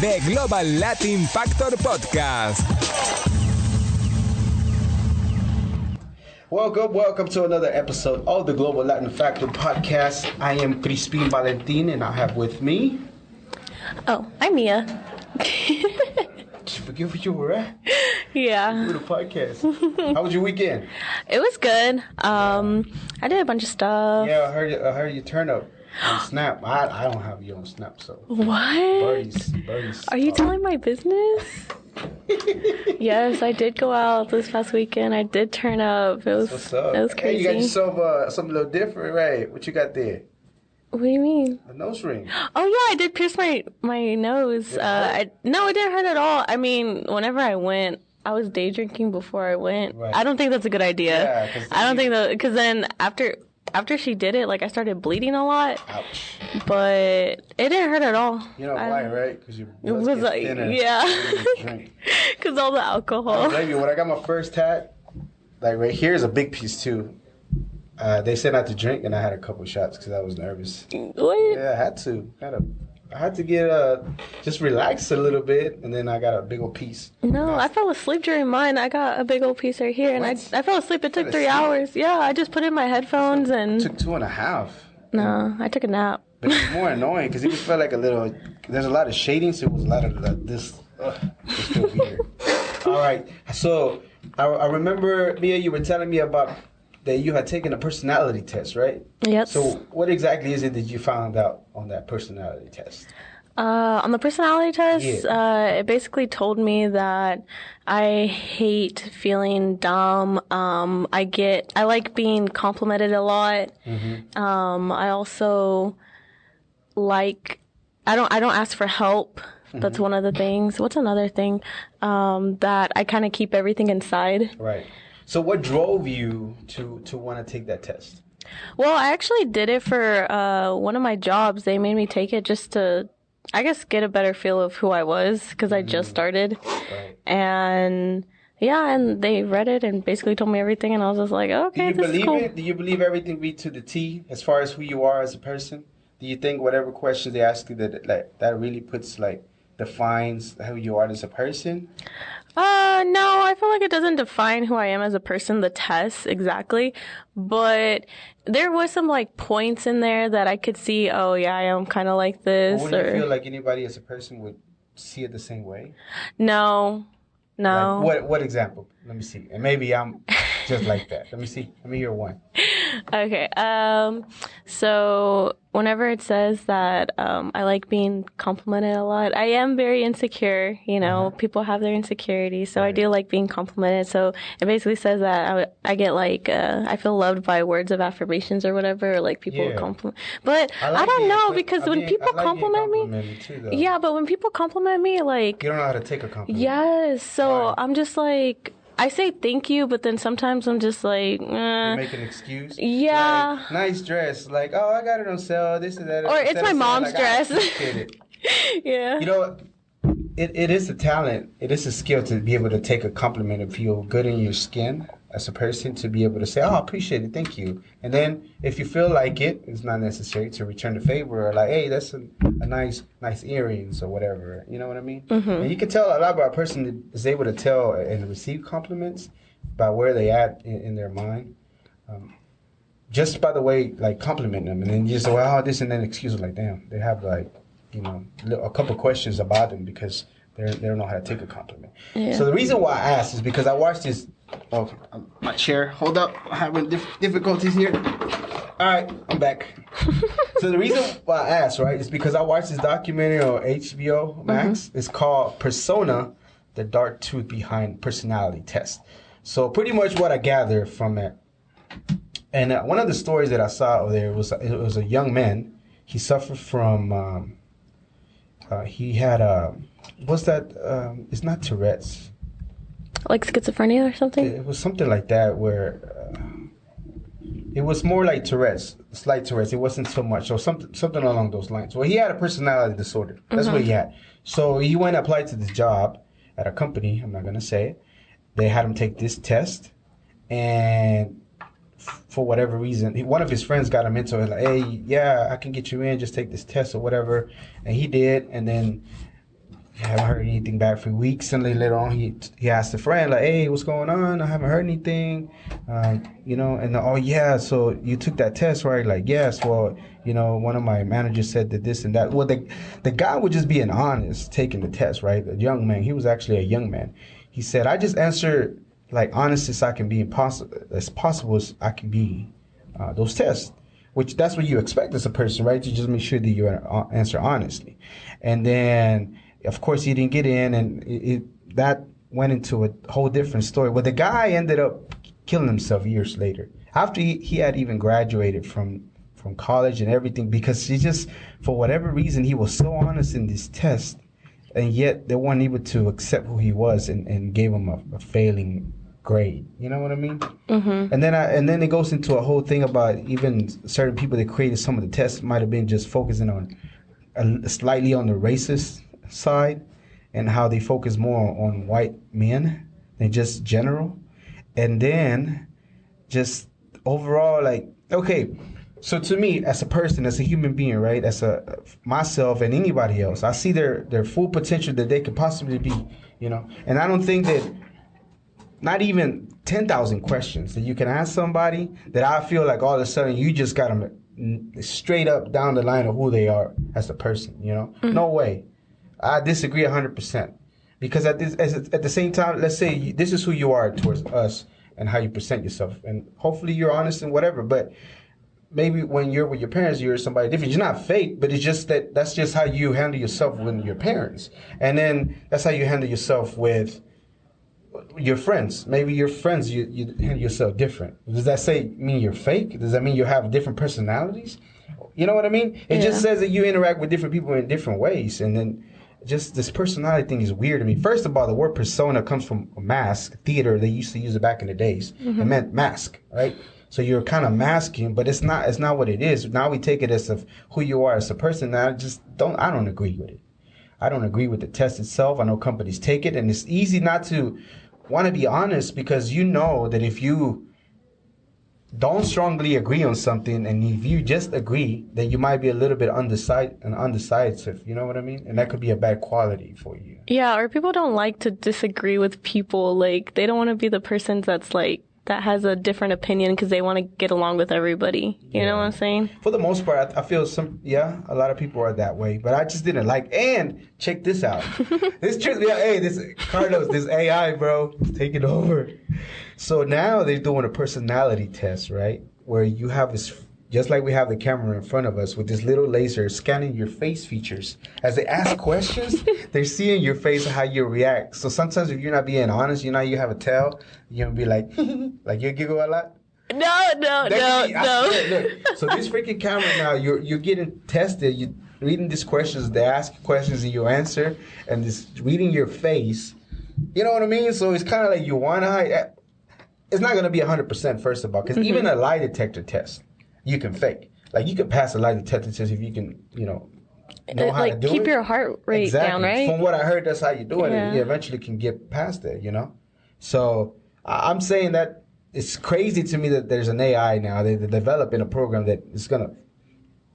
The Global Latin Factor Podcast. Welcome to another episode of the Global Latin Factor Podcast. I am Crispin Valentin, and I have with me... Oh, I'm Mia. Forget what you were at? Yeah. For the podcast. How was your weekend? It was good. I did a bunch of stuff. Yeah, I heard you turn up on Snap. I don't have you on Snap, so... What? Birdies. Are you telling my business? Yes, I did go out this past weekend. I did turn up. It was What's up? It was crazy. Hey, you got yourself something a little different, right? What you got there? What do you mean? A nose ring. Oh yeah, I did pierce my nose. No, it didn't hurt at all. I mean, whenever I went, I was day drinking before I went. Right. I don't think that's a good idea. Yeah, I don't think that, because then after she did it, like, I started bleeding a lot. Ouch. But it didn't hurt at all. You know why, right? Because your It was like, thinner. yeah. Because all the alcohol. Baby, when I got my first tat, like right here is a big piece too. They said not to drink, and I had a couple shots because I was nervous. What? Yeah, I had to. I had to get just relax a little bit, and then I got a big old piece. No, I fell asleep during mine. I got a big old piece right here, and I fell asleep. It took 3 hours. Yeah, I just put in my headphones and... It took 2.5. No, I took a nap. But it's more annoying because it just felt like a little... There's a lot of shading, so it was a lot of this... Just feel weird. All right, so I remember, Mia, you were telling me about that you had taken a personality test, right? Yes. So what exactly is it that you found out on that personality test? On the personality test, Yeah. it basically told me that I hate feeling dumb. I like being complimented a lot. Mm-hmm. I also like, I don't ask for help. That's Mm-hmm. one of the things. What's another thing? That I kind of keep everything inside. Right. So what drove you to want to take that test? Well, I actually did it for one of my jobs. They made me take it just to, I guess, get a better feel of who I was, because I just started. Right. And yeah, and they read it and basically told me everything, and I was just like, okay, this is cool. Do you believe everything read to the T as far as who you are as a person? Do you think whatever questions they ask you that really defines who you are as a person? No, I feel like it doesn't define who I am as a person, the test, exactly. But there was some, like, points in there that I could see, oh, yeah, I am kind of like this. Or would you feel like anybody as a person would see it the same way? No. Like what example? Let me see. And maybe I'm just like that. Let me see. Let me hear one. Okay. So whenever it says that I like being complimented a lot, I am very insecure. You know, people have their insecurities, so I do like being complimented. So it basically says that I get like I feel loved by words of affirmations or whatever, or like people compliment. But I don't know, because when people compliment me, too, yeah, but when people compliment me, like, you don't know how to take a compliment. Yes. So I'm just like, I say thank you, but then sometimes I'm just like, You make an excuse? Yeah. Like, nice dress. Like, oh, I got it on sale. This and that. Or it's my mom's dress. Yeah. You know, it is a talent. It is a skill to be able to take a compliment and feel good in your skin as a person, to be able to say, oh, I appreciate it. Thank you. And then if you feel like it's not necessary to return the favor, or like, hey, that's a nice earrings or whatever. You know what I mean? Mm-hmm. And you can tell a lot about a person that is able to tell and receive compliments by where they at in their mind. Just by the way, like, compliment them. And then you just say, well, this and then excuse, like, damn, they have, like, you know, a couple questions about them because they don't know how to take a compliment. Yeah. So the reason why I asked is because I watched this. Oh, my chair. Hold up. I'm having difficulties here. All right, I'm back. So the reason why I asked, right, is because I watched this documentary on HBO Max. Mm-hmm. It's called Persona, the Dark Truth Behind Personality Test. So pretty much what I gathered from it. And one of the stories that I saw over there was a young man. He suffered from, he had what's that? It's not Tourette's. Like schizophrenia or something? It was something like that, where it was more like Tourette's, slight Tourette's. It wasn't so much, so something along those lines. Well, he had a personality disorder. That's what he had. So he went and applied to this job at a company. I'm not going to say it. They had him take this test, and for whatever reason, one of his friends got him into it. Like, hey, yeah, I can get you in. Just take this test or whatever. And he did, and then I haven't heard anything back for weeks. And then later on, he asked a friend, like, hey, what's going on? I haven't heard anything. And oh, yeah, so you took that test, right? Like, yes, well, one of my managers said that this and that. Well, the guy was just being honest, taking the test, right? A young man. He was actually a young man. He said, I just answered, like, honest as I can be, as possible as I can be, those tests. Which that's what you expect as a person, right? To just make sure that you answer honestly. And then, of course, he didn't get in, and that went into a whole different story. Well, the guy ended up killing himself years later, after he had even graduated from college and everything, because he just, for whatever reason, he was so honest in this test, and yet they weren't able to accept who he was and gave him a failing grade. You know what I mean? Mm-hmm. And then it goes into a whole thing about even certain people that created some of the tests might have been just focusing on slightly on the racist side, and how they focus more on white men than just general. And then just overall, like, okay, so to me, as a person, as a human being, right, as myself and anybody else, I see their full potential that they could possibly be, and I don't think that not even 10,000 questions that you can ask somebody that I feel like all of a sudden you just got them straight up down the line of who they are as a person, Mm-hmm. No way. I disagree 100%. Because at the same time, let's say this is who you are towards us and how you present yourself. And hopefully you're honest and whatever. But maybe when you're with your parents, you're somebody different. You're not fake, but it's just that's just how you handle yourself with your parents. And then that's how you handle yourself with your friends. Maybe your friends, you handle yourself different. Does that mean you're fake? Does that mean you have different personalities? You know what I mean? It just says that you interact with different people in different ways. And then just this personality thing is weird to me. First of all, the word persona comes from a mask, theater. They used to use it back in the days. Mm-hmm. It meant mask, right? So you're kind of masking, but it's not what it is. Now we take it as of who you are as a person. And I don't agree with it. I don't agree with the test itself. I know companies take it, and it's easy not to want to be honest, because you know that if you don't strongly agree on something, and if you just agree, then you might be a little bit undecisive. You know what I mean? And that could be a bad quality for you. Yeah, or people don't like to disagree with people. Like, they don't want to be the person that's like, that has a different opinion because they want to get along with everybody. You know what I'm saying? For the most part, I feel a lot of people are that way. But I just didn't like. And check this out. Carlos, this AI, bro, take it over. So now they're doing a personality test, right? Where you have this, just like we have the camera in front of us with this little laser scanning your face features. As they ask questions, they're seeing your face and how you react. So sometimes if you're not being honest, you have a tell, you'll be like, like you giggle a lot. No. Look. So this freaking camera now, you're getting tested. You're reading these questions. They ask you questions and you answer, and this reading your face. You know what I mean? So it's kind of like you want to hide. It's not going to be 100% first of all, because even a lie detector test, you can fake. Like, you can pass a lie detector test if you can, know how to do it. Keep your heart rate down, right? From what I heard, that's how you do it. Yeah. And you eventually can get past it, So I'm saying that it's crazy to me that there's an AI now. They're developing a program that is going to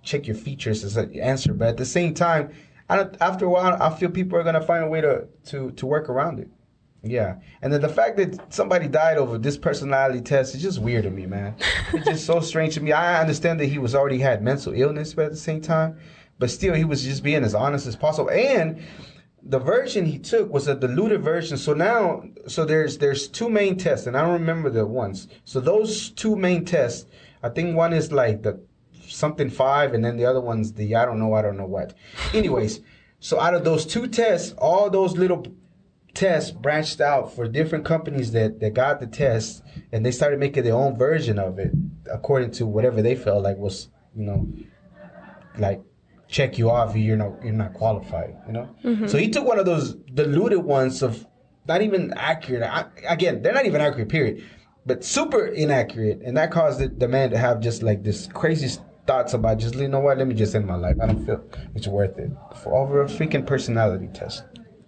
check your features as an answer. But at the same time, after a while, I feel people are going to find a way to work around it. Yeah. And then the fact that somebody died over this personality test is just weird to me, man. It's just so strange to me. I understand that he already had mental illness, but at the same time, but still he was just being as honest as possible. And the version he took was a diluted version. So now, there's two main tests, and I don't remember the ones. So those two main tests, I think one is like the something 5, and then the other one's the I don't know what. Anyways, so out of those two tests, all those little tests branched out for different companies that got the test, and they started making their own version of it according to whatever they felt like was, like check you off, you're not qualified, Mm-hmm. So he took one of those diluted ones of not even accurate. Again, they're not even accurate, period, but super inaccurate, and that caused the man to have just like this crazy thoughts about just, let me just end my life. I don't feel it's worth it for over a freaking personality test.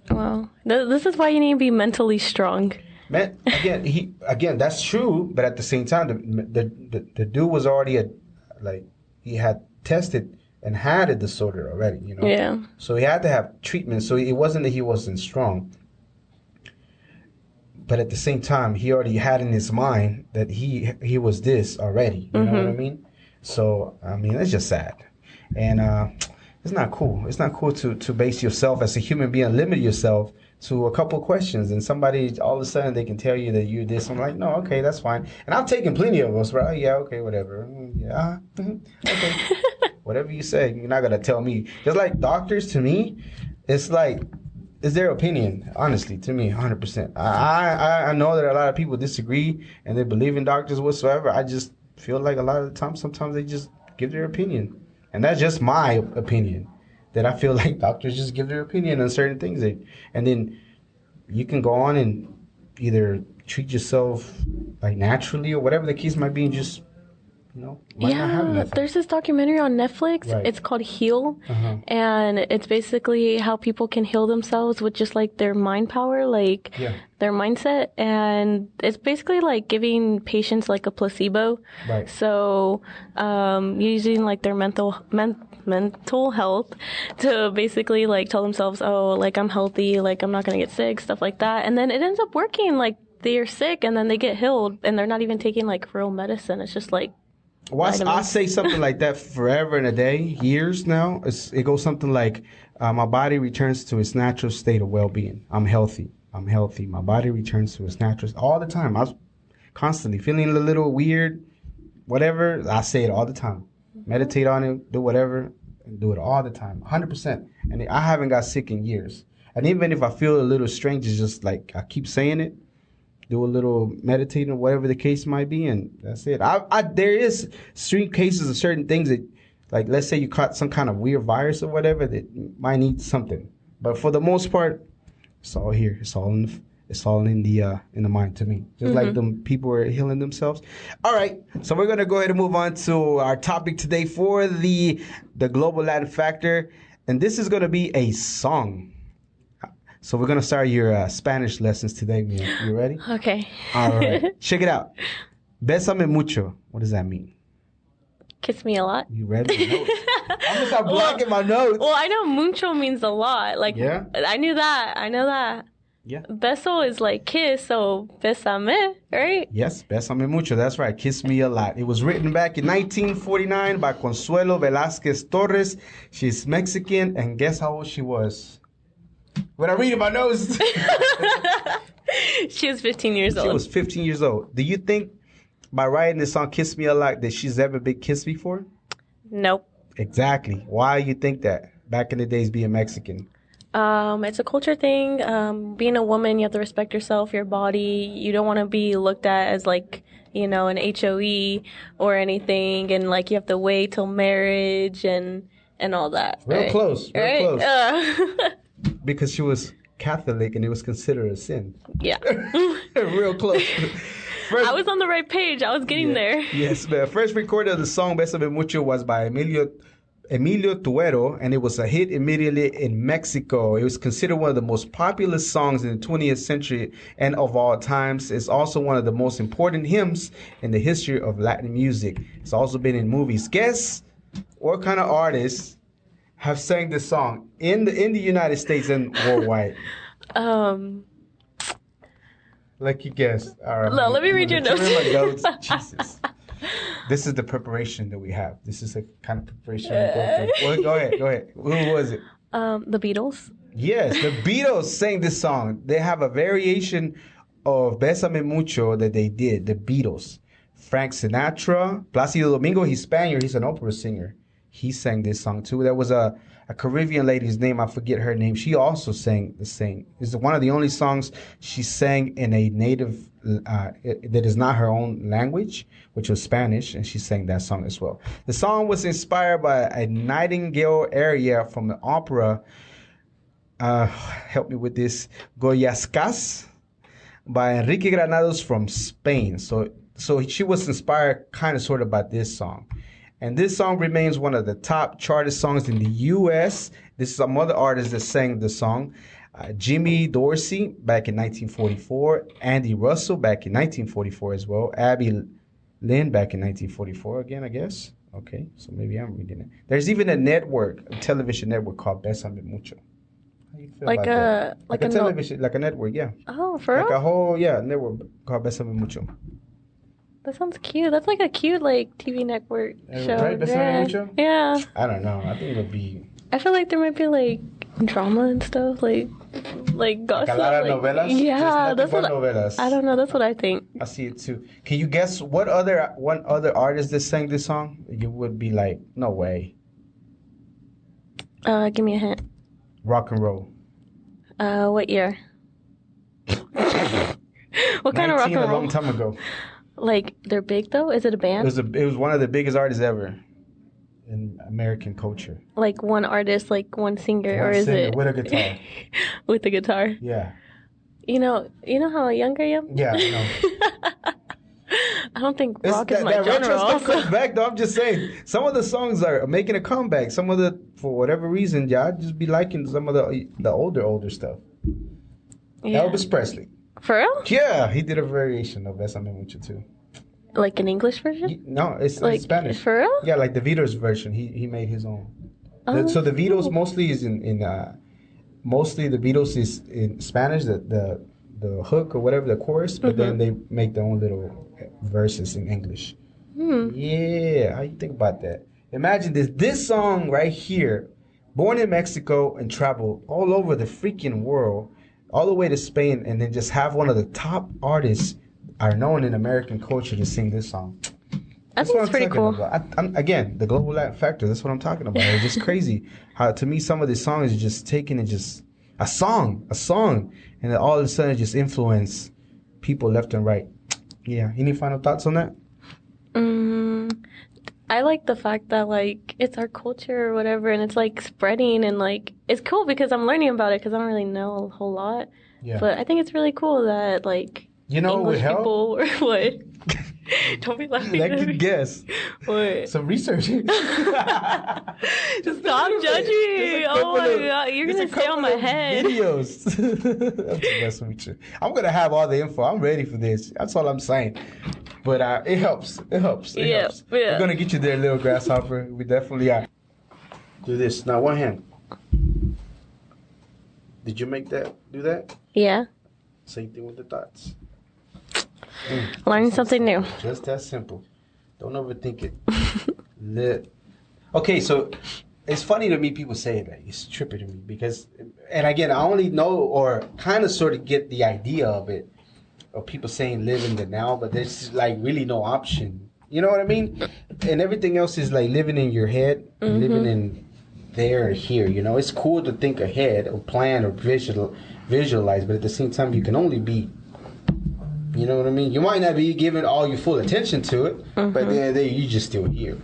Wow, this is why you need to be mentally strong. Man, again, that's true. But at the same time, the dude was already he had tested and had a disorder already, you know? Yeah. So he had to have treatment. So it wasn't that he wasn't strong. But at the same time, he already had in his mind that he was this already. You know what I mean? So, I mean, it's just sad. And it's not cool. It's not cool to base yourself as a human being, limit yourself to a couple questions. And somebody, all of a sudden, they can tell you that you're this. I'm like, no, okay, that's fine. And I've taken plenty of us, right? Yeah, okay, whatever. Yeah, okay. Whatever you say, you're not going to tell me. Just like doctors, to me, it's like, it's their opinion, honestly, to me, 100%. I know that a lot of people disagree and they believe in doctors whatsoever. I just feel like a lot of the time, sometimes they just give their opinion. And that's just my opinion, that I feel like doctors just give their opinion on certain things. And then you can go on and either treat yourself like naturally or whatever the case might be and just, you know, might not have nothing. There's this documentary on Netflix. Right. It's called Heal. And it's basically how people can heal themselves with just like their mind power, like their mindset. And it's basically like giving patients like a placebo. Right. So using like their mental health to basically like tell themselves, oh, like I'm healthy, like I'm not going to get sick, stuff like that. And then it ends up working. Like they're sick and then they get healed and they're not even taking like real medicine. It's just like, I say something like that forever and a day, years now. It goes something like, my body returns to its natural state of well-being. I'm healthy. My body returns to its natural all the time. I was constantly feeling a little weird, whatever. I say it all the time. Meditate on it, do whatever, and do it all the time, 100%. And I haven't got sick in years. And even if I feel a little strange, it's just like I keep saying it. Do a little meditating or whatever the case might be, and that's it. There is extreme cases of certain things that, like, let's say you caught some kind of weird virus or whatever that might need something. But for the most part, it's all here. It's all in the mind to me. Just like them people are healing themselves. All right, so we're gonna go ahead and move on to our topic today for the Global Latin Factor, and this is gonna be a song. So we're going to start your Spanish lessons today, Mia. You ready? okay. All right. Check it out. Besame Mucho. What does that mean? Kiss me a lot. You ready? I'm going to start blocking my notes. Well, I know mucho means a lot. Like, yeah? I know that. Yeah. Beso is like kiss, so besame, right? Yes, Besame Mucho. That's right. Kiss me a lot. It was written back in 1949 by Consuelo Velázquez Torres. She's Mexican, and guess how old she was? When I read in my notes. She was 15 years old. She was 15 years old. Do you think by writing this song, Kiss Me a Lot, that she's ever been kissed before? Nope. Exactly. Why you think that? Back in the days being Mexican. It's a culture thing. Being a woman, you have to respect yourself, your body. You don't want to be looked at as like, you know, an HOE or anything. And like you have to wait till marriage and all that. Real right? close. Real close. Because she was Catholic and it was considered a sin. Yeah. Real close. First, I was on the right page. I was getting there. Yes. The first recording of the song Besame Mucho was by Emilio Tuero, and it was a hit immediately in Mexico. It was considered one of the most popular songs in the 20th century and of all times. It's also one of the most important hymns in the history of Latin music. It's also been in movies. Guess what kind of artists have sang this song in the United States and worldwide? Like you guessed. All right. No, let me read your notes. Jesus. This is the preparation that we have. This is the kind of preparation we go through. Well, go ahead. Who was it? The Beatles. Yes, the Beatles sang this song. They have a variation of Besame Mucho that they did, the Beatles. Frank Sinatra, Plácido Domingo, he's Spaniard, he's an opera singer. He sang this song too. There was a Caribbean lady's name, I forget her name. She also sang the same. It's one of the only songs she sang in a native that is not her own language, which was Spanish, and she sang that song as well. The song was inspired by a nightingale aria from the opera. Help me with this. Goyascas by Enrique Granados from Spain. So she was inspired kind of sort of by this song. And this song remains one of the top charted songs in the U.S. This is some other artists that sang the song. Jimmy Dorsey back in 1944. Andy Russell back in 1944 as well. Abby Lynn back in 1944 again, I guess. Okay, so maybe I'm reading it. There's even a television network called Besame Mucho. How you feel Like about that? like a a television, like a network, yeah. Oh, for Like real? a whole, network called Besame Mucho. That sounds cute. That's like a cute like TV network show. Right, Besame Yeah. Mucho? Yeah. I don't know. I think it would be I feel like there might be like drama and stuff, like gossip. like a lot of novelas. Yeah, There's that's nothing what but novelas. I don't know. That's what I think. I see it too. Can you guess one other artist that sang this song? You would be like, no way. Give me a hint. Rock and roll. What year? What kind of rock and a roll? long time ago. Like they're big though? Is it a band? It was one of the biggest artists ever in American culture. Like one artist, like one singer, or is singer it with a guitar? with a guitar? Yeah. You know how young I am? Yeah, I know. I don't think rock is my that genre. retro stuff Also. comes back though. I'm just saying, some of the songs are making a comeback. Some of the, for whatever reason, I just be liking some of the older stuff. Yeah. Elvis Presley. For real? Yeah, he did a variation of Besame Mucho too. Like an English version? No, it's Like Spanish. for real? Yeah, like the Beatles version. He made his own. Oh, So the Beatles cool. mostly is mostly the Beatles is in Spanish, the hook or whatever, the chorus, but then they make their own little verses in English. Yeah, how you think about that? Imagine this song right here, born in Mexico and traveled all over the freaking world, all the way to Spain, and then just have one of the top artists are known in American culture to sing this song. I think it's pretty cool. Again, the global factor. That's what I'm talking about. It's just crazy how, to me, some of these songs are just taken and just a song, and then all of a sudden just influence people left and right. Yeah. Any final thoughts on that? I like the fact that like it's our culture or whatever, and it's like spreading, and like it's cool because I'm learning about it because I don't really know a whole lot. Yeah. But I think it's really cool that like English people or what. Don't be laughing. Like you guess. What? Some research. Stop judging. Oh my god, you're gonna stay on my head. Videos. That's the best. I'm gonna have all the info. I'm ready for this. That's all I'm saying. But it helps. It helps. Yeah. We're gonna get you there, little grasshopper. We definitely are. Do this now. One hand. Did you make that? Do that? Yeah. Same thing with the thoughts. Learning something new. Just that simple. Don't overthink it. Okay, so it's funny to me people say that. It's trippy to me because, and again, I only know or kind of sort of get the idea of it, of people saying live in the now, but there's like really no option. You know what I mean? And everything else is like living in your head, living in there or here. You know, it's cool to think ahead or plan or visualize, but at the same time, you can only be. You know what I mean? You might not be giving all your full attention to it, but then you just still here.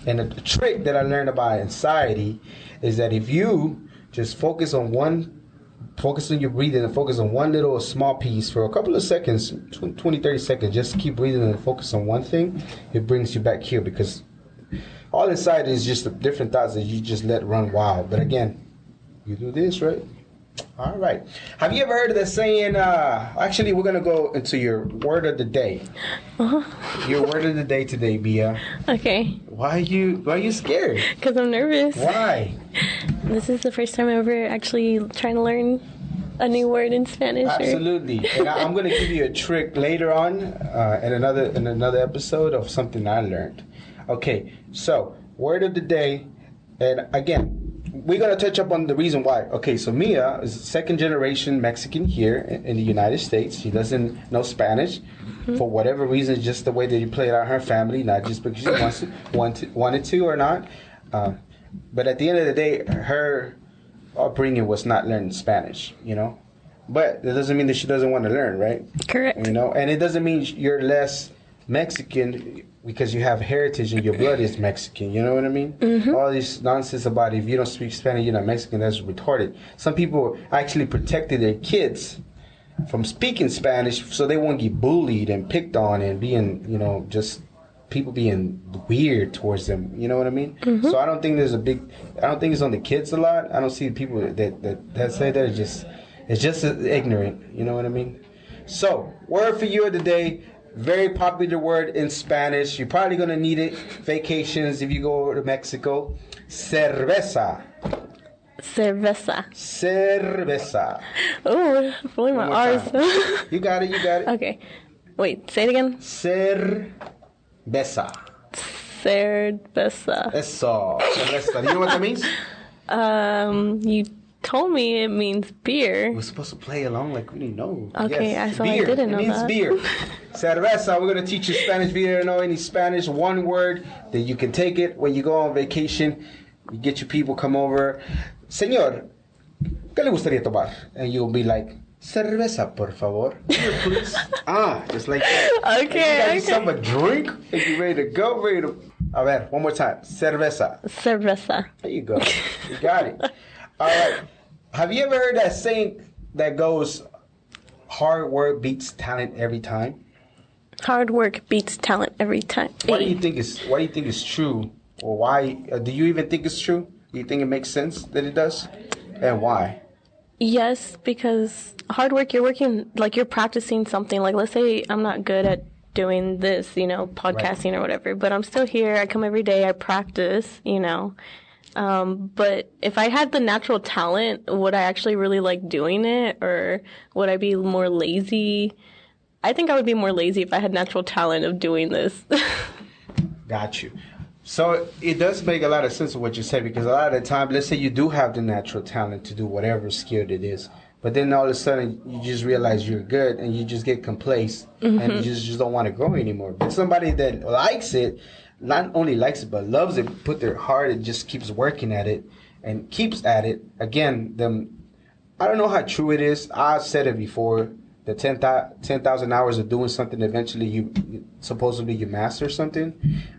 And the trick that I learned about anxiety is that if you just focus on your breathing and focus on one little small piece for a couple of seconds, 20, 30 seconds, just keep breathing and focus on one thing, it brings you back here because all inside is just the different thoughts that you just let run wild. But again, you do this, right? All right. Have you ever heard of the saying, actually, we're going to go into your word of the day. Your word of the day today, Bia. Okay. Why are you scared? Because I'm nervous. Why? This is the first time I'm ever actually trying to learn a new word in Spanish. Absolutely. And I'm going to give you a trick later on in another episode of something I learned. Okay. So, word of the day. And again, we're going to touch up on the reason why. Okay, so Mia is second generation Mexican here in the United States. She doesn't know Spanish for whatever reason, just the way that you play it out in her family, not just because she wanted to or not. But at the end of the day, her upbringing was not learning Spanish, you know. But that doesn't mean that she doesn't want to learn, right? Correct. You know, and it doesn't mean you're less Mexican because you have heritage and your blood is Mexican. You know what I mean? All this nonsense about if you don't speak Spanish, you're not Mexican, that's retarded. Some people actually protected their kids from speaking Spanish so they won't get bullied and picked on and being, you know, just people being weird towards them. You know what I mean? So I don't think I don't think it's on the kids a lot. I don't see people that say that. It's just ignorant. You know what I mean? So, word for you of the day. Very popular word in Spanish. You're probably going to need it. Vacations if you go to Mexico. Cerveza. Cerveza. Cerveza. Oh, pulling my R's. You got it. Okay. Wait, say it again. Cerveza. Cerveza. Eso. Cerveza. Do you know what that means? You told me it means beer. We're supposed to play along like we didn't know. Okay, yes, so beer. I didn't know that. It means that. beer. Cerveza. We're going to teach you Spanish. If you don't know any Spanish, one word that you can take it when you go on vacation. You get your people come over. Señor, ¿qué le gustaría tomar? And you'll be like, cerveza, por favor. Here, please. Just like that. Okay. You got yourself a drink and you're ready to go. A ver, one more time. Cerveza. Cerveza. There you go. You got it. All right. Have you ever heard that saying that goes, hard work beats talent every time? Hard work beats talent every time. Why do you think it's true? Or why? Do you even think it's true? Do you think it makes sense that it does? And why? Yes, because hard work, you're working, like you're practicing something. Like let's say I'm not good at doing this, podcasting or whatever, but I'm still here. I come every day. I practice, But if I had the natural talent, would I actually really like doing it, or would I be more lazy? I think I would be more lazy if I had natural talent of doing this. Got you. So it does make a lot of sense of what you said, because a lot of the time, let's say you do have the natural talent to do whatever skill it is, but then all of a sudden you just realize you're good and you just get complacent and you just don't want to grow anymore. But somebody that likes it, not only likes it, but loves it, put their heart and just keeps working at it and keeps at it. Again, I don't know how true it is. I've said it before. The 10,000 hours of doing something, eventually you supposedly you master something.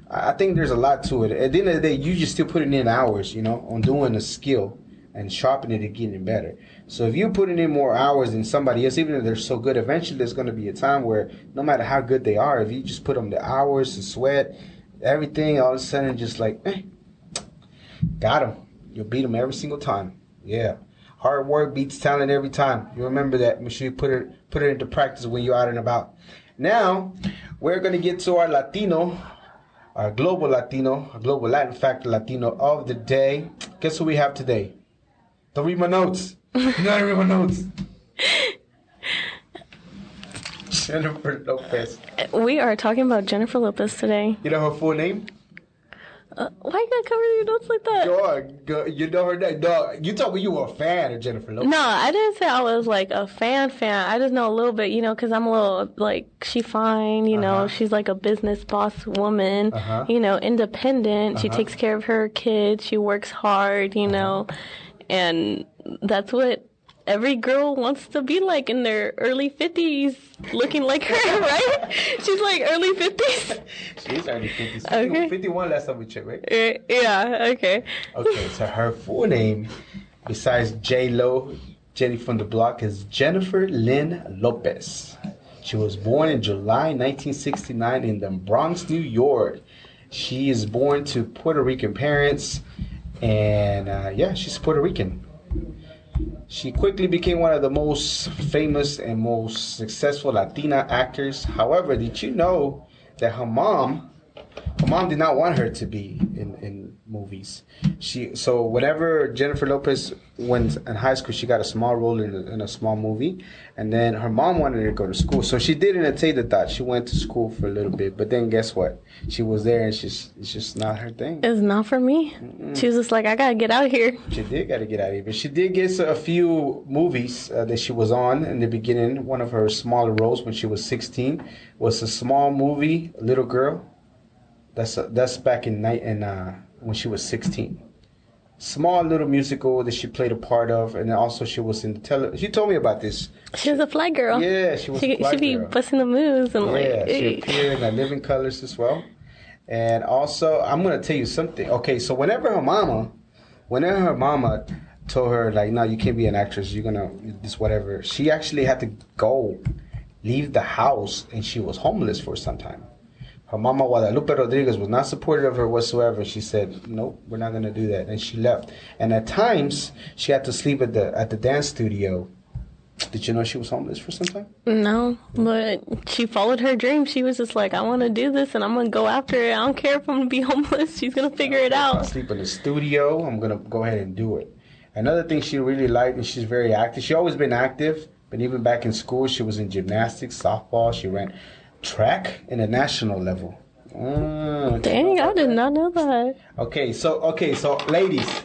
I think there's a lot to it. At the end of the day, you just still putting in hours, on doing a skill and sharpening it and getting better. So if you're putting in more hours than somebody else, even if they're so good, eventually there's going to be a time where no matter how good they are, if you just put them the hours, the sweat, everything, all of a sudden just like, got them. You'll beat them every single time. Yeah. Hard work beats talent every time. You remember that. Make sure you put it into practice when you're out and about. Now, we're going to get to our Latino, our global Latin factor Latino of the day. Guess who we have today? Don't read my notes. You gotta read my notes. Jennifer Lopez. We are talking about Jennifer Lopez today. You know her full name? Why you gotta cover your notes like that? Dog, you know her name. Dog, you told me you were a fan of Jennifer Lopez. No, I didn't say I was like a fan. I just know a little bit, because I'm a little like, she fine, she's like a business boss woman, independent. She takes care of her kids. She works hard, and that's what every girl wants to be like in their early 50s, looking like her, right? She's like early 50s. She's early 50s. Okay. 51 last time we checked, right? Yeah, okay. Okay, so her full name, besides J-Lo, Jenny from the block, is Jennifer Lynn Lopez. She was born in July 1969 in the Bronx, New York. She is born to Puerto Rican parents, and she's Puerto Rican. She quickly became one of the most famous and most successful Latina actors. However, did you know that her mom did not want her to be in movies. So whenever Jennifer Lopez went in high school, she got a small role in a small movie, and then her mom wanted her to go to school. So she didn't take the thought. She went to school for a little bit, but then guess what? She was there, and it's just not her thing. It's not for me. Mm-mm. She was just like, I gotta get out here. She did gotta get out of here, but she did get a few movies that she was on in the beginning. One of her smaller roles when she was 16 was a small movie, Little Girl. That's back in when she was 16. Small little musical that she played a part of, and then also she was in the She told me about this. She was a fly girl. Yeah, she was a fly girl. She'd be busting the moves and she appeared in Living Colors as well. And also, I'm gonna tell you something. Okay, so whenever her mama told her like, no, you can't be an actress. You're gonna this whatever. She actually had to leave the house, and she was homeless for some time. Her mama, Guadalupe Rodriguez, was not supportive of her whatsoever. She said, nope, we're not going to do that. And she left. And at times, she had to sleep at the dance studio Did you know she was homeless for some time? No, but she followed her dream. She was just like, I want to do this and I'm going to go after it. I don't care if I'm going to be homeless. She's going to figure it out. If I sleep in the studio, I'm going to go ahead and do it. Another thing she really liked, and she's very active. She's always been active, but even back in school, she was in gymnastics, softball. She ran track in the national level. Dang, I did not know that. Okay, so ladies,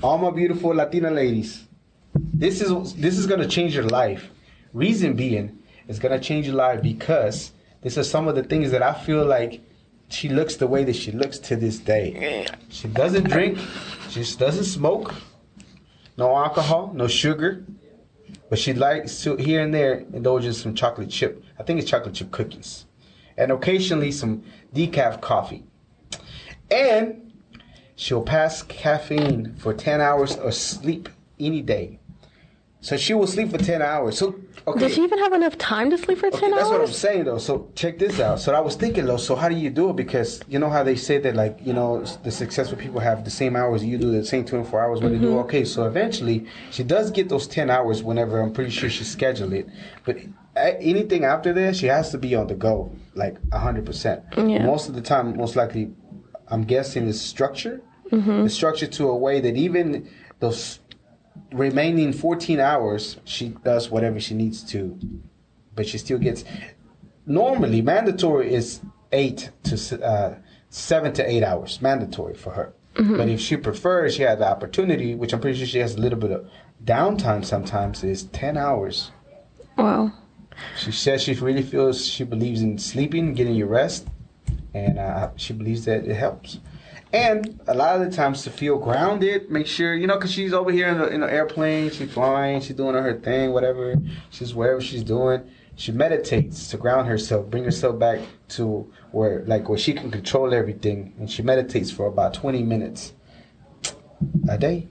all my beautiful Latina ladies, this is gonna change your life. Reason being, it's gonna change your life because this is some of the things that I feel like she looks the way that she looks to this day. She doesn't drink, she just doesn't smoke, no alcohol, no sugar, but she likes to here and there indulge in some chocolate chip. I think it's chocolate chip cookies, and occasionally some decaf coffee. And she'll pass caffeine for 10 hours of sleep any day. So she will sleep for 10 hours. So okay. Does she even have enough time to sleep for 10 hours? That's what I'm saying, though. So check this out. So I was thinking, though, so how do you do it? Because you know how they say that, like, you know, the successful people have the same hours you do, the same 24 hours when they do. Okay, so eventually she does get those 10 hours whenever I'm pretty sure she scheduled it. But anything after that, she has to be on the go, like 100%. Yeah. Most of the time, most likely, I'm guessing is structure. It's structured to a way that even those remaining 14 hours, she does whatever she needs to, but she still gets. Normally, mandatory is 7 to 8 hours, mandatory for her. But if she prefers, she has the opportunity, which I'm pretty sure she has a little bit of downtime sometimes, is 10 hours. Wow. She says she really feels, she believes in sleeping, getting your rest, and she believes that it helps. And a lot of the times to feel grounded, make sure, you know, because she's over here in the airplane, she's flying, she's doing her thing, whatever, she's wherever she's doing. She meditates to ground herself, bring herself back to where she can control everything. And she meditates for about 20 minutes a day.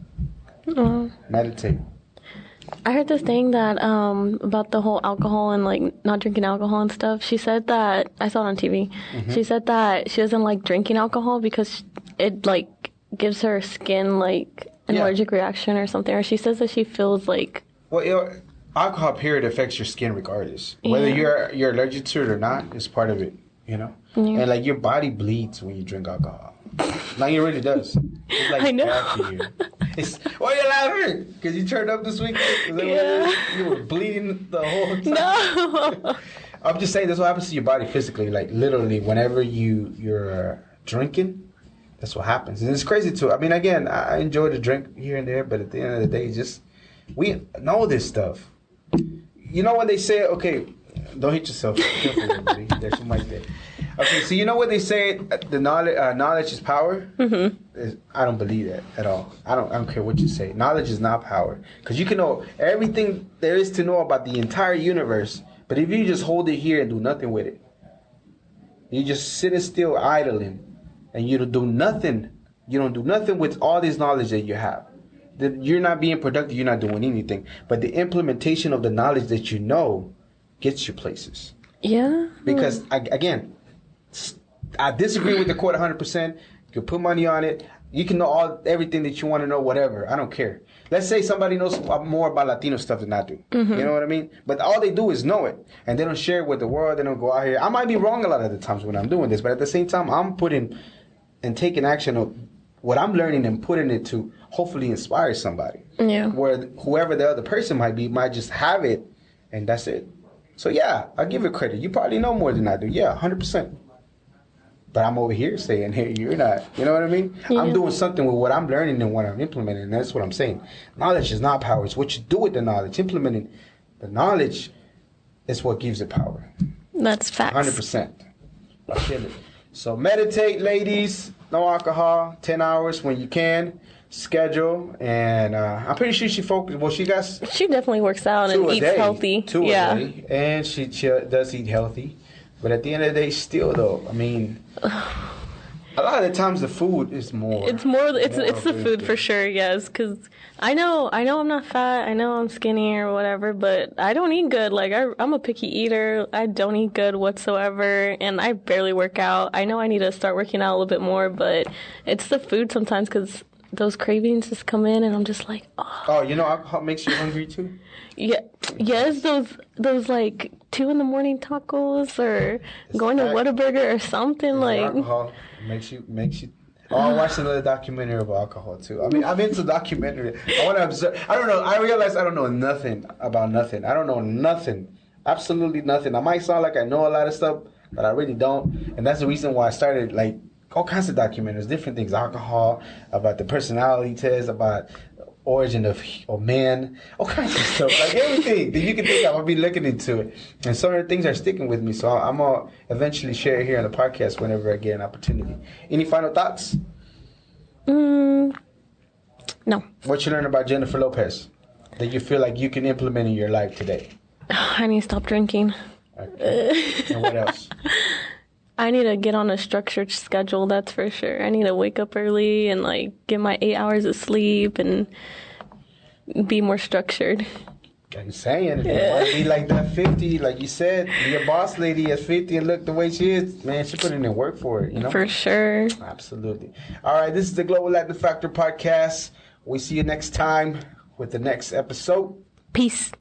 Meditate. I heard this thing that about the whole alcohol and like not drinking alcohol and stuff. She said that I saw it on TV. She said that she doesn't like drinking alcohol because it like gives her skin like an allergic reaction or something. Or she says that she feels like alcohol period affects your skin regardless. Whether you're allergic to it or not, it's part of it. You know, and like your body bleeds when you drink alcohol. Like it really does. It's like I know. bad for you. Why are you laughing? Because you turned up this week? Is that what it is? You were bleeding the whole time? no. I'm just saying that's what happens to your body physically. Like literally, whenever you're drinking, that's what happens. And it's crazy too. I mean, again, I enjoy the drink here and there, but at the end of the day, we know this stuff. You know when they say, okay, don't hit yourself. Careful, everybody. There's some mic there. Okay, so you know what they say? The knowledge is power. I don't believe that at all. I don't care what you say. Knowledge is not power, because you can know everything there is to know about the entire universe. But if you just hold it here and do nothing with it, you just sit still idling, and you don't do nothing. You don't do nothing with all this knowledge that you have. That you're not being productive. You're not doing anything. But the implementation of the knowledge that you know gets you places. Yeah. Because again, I disagree with the quote 100%. You can put money on it. You can know everything that you want to know, whatever. I don't care. Let's say somebody knows more about Latino stuff than I do. You know what I mean? But all they do is know it. And they don't share it with the world. They don't go out here. I might be wrong a lot of the times when I'm doing this. But at the same time, I'm putting and taking action of what I'm learning and putting it to hopefully inspire somebody. Yeah. Where whoever the other person might just have it. And that's it. So yeah, I give it credit. You probably know more than I do. Yeah, 100%. But I'm over here saying, hey, you're not. You know what I mean? Yeah. I'm doing something with what I'm learning and what I'm implementing. And that's what I'm saying. Knowledge is not power. It's what you do with the knowledge. Implementing the knowledge is what gives it power. That's facts. 100%. I feel it. So meditate, ladies. No alcohol. 10 hours when you can. Schedule. And I'm pretty sure she focused. Well, she definitely works out and eats healthy. Two a day. And she does eat healthy. But at the end of the day, still though, I mean, a lot of the times the food is more. It's more. It's the food for sure. Yes, because I know I'm not fat. I know I'm skinny or whatever, but I don't eat good. Like I'm a picky eater. I don't eat good whatsoever, and I barely work out. I know I need to start working out a little bit more, but it's the food sometimes because those cravings just come in, and I'm just like, oh. Oh, you know, alcohol makes you hungry too? Yeah, yes, those like 2 a.m. tacos, or going to Whataburger or something like. Alcohol makes you. Oh, I watched another documentary about alcohol too. I mean, I'm into documentary. I want to observe. I don't know. I realize I don't know nothing about nothing. I don't know nothing. Absolutely nothing. I might sound like I know a lot of stuff, but I really don't. And that's the reason why I started like all kinds of documentaries, different things, alcohol, about the personality test, about origin of man, all kinds of stuff, like everything that you can think of. I'll be looking into it, and some of the things are sticking with me. So I'm gonna eventually share it here on the podcast whenever I get an opportunity. Any final thoughts? No. What you learned about Jennifer Lopez that you feel like you can implement in your life today? I need to stop drinking. Okay. And what else? I need to get on a structured schedule, that's for sure. I need to wake up early and like get my 8 hours of sleep and be more structured. I'm saying, if you want to be like that 50, like you said, be a boss lady at 50 and look the way she is, man, she put in the work for it, you know? For sure. Absolutely. All right, this is the Global Latin Factor Podcast. We see you next time with the next episode. Peace.